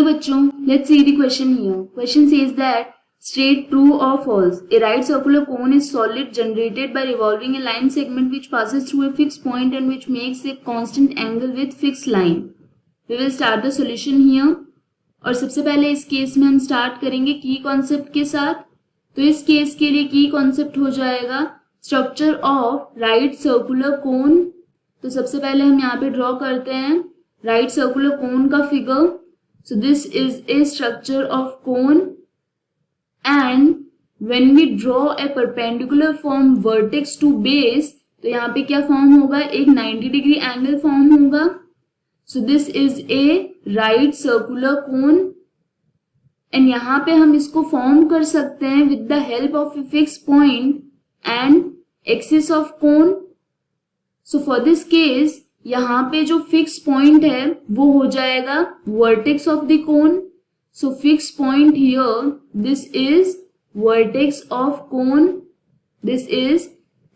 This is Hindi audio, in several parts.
बच्चों, let's see the question here. Question says that state true or false. A right circular cone is solid generated by revolving a line segment which passes through a fixed point and which makes a constant angle with fixed line. We will start the solution here. और सबसे पहले इस केस में हम स्टार्ट करेंगे की कॉन्सेप्ट के साथ. तो इस केस के लिए की कॉन्सेप्ट हो जाएगा स्ट्रक्चर ऑफ राइट सर्कुलर कोन. तो सबसे पहले हम यहाँ पे ड्रॉ करते हैं राइट सर्कुलर कोन का figure. So this is a structure of cone and when we draw a perpendicular from vertex to base, तो यहाँ पे क्या फॉर्म होगा, एक 90 डिग्री एंगल फॉर्म होगा. सो this is A right circular cone and यहाँ पे हम इसको फॉर्म कर सकते हैं with the help of A fix point and axis of cone. So for this case यहाँ पे जो फिक्स पॉइंट है वो हो जाएगा vertex of the cone. So fix point here, this is vertex of cone, this is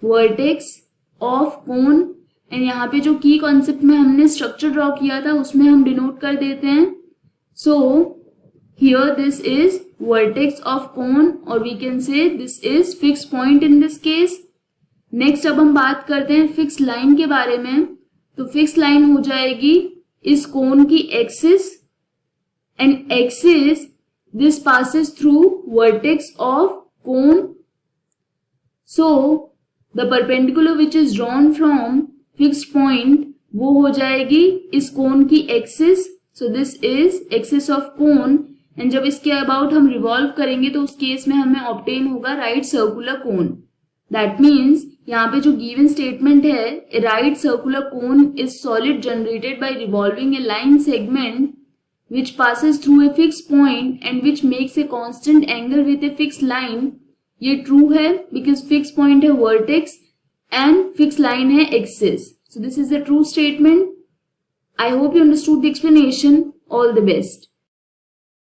vertex of cone. And यहाँ पे जो की कॉन्सेप्ट में हमने स्ट्रक्चर ड्रॉ किया था उसमें हम डिनोट कर देते हैं. So here this is vertex of cone और we can say this is fix point in this case. Next अब हम बात करते हैं फिक्स लाइन के बारे में. तो फिक्स लाइन हो जाएगी इस कोन की axis and axis this passes through vertex of cone. So the perpendicular which is drawn from fixed point वो हो जाएगी इस कोन की axis. So this is axis of cone and जब इसके अबाउट हम रिवॉल्व करेंगे तो उस केस में हमें ऑब्टेन होगा right circular cone. That means यहाँ पे जो गिवन स्टेटमेंट है, a right circular cone is solid generated by revolving a line segment which passes through a fix point and which makes a constant angle with a fix line. ये ट्रू है बिकॉज फिक्स पॉइंट है वर्टेक्स and fixed line है axis. So this is a true statement. I hope you understood the explanation. All the best.